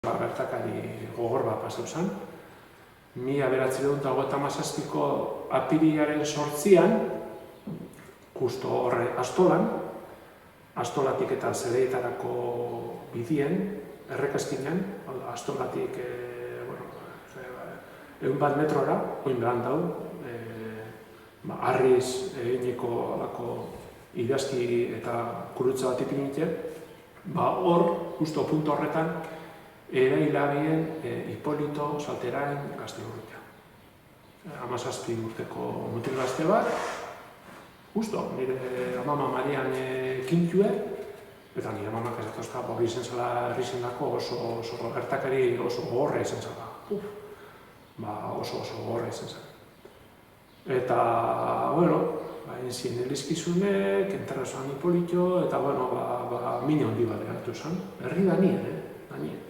Gertakari gogor bat pasau zen. 1957ko apirilaren 8an, justo horre Astolatik eta Zereietarako bidien, errekaskinan, Astolatik 100 metrora, oin behan dau, harriz egineko idazki eta kurutza bat ipinite, hor, justo punto horretan, erailabien Hipolito Salterain Gaztelurrutia. 17 urteko mutil gazte bat, justo, nire amama Marian kintue, eta nire amamak ezatozka hori izen zela herrizendako oso gertakari oso gogorra izen zela. Oso gogorra izen zela. Eta, entzien elizkizunek, enterra zoan Hipolito, eta, mine hondi bat eratu zen. Herri da nien,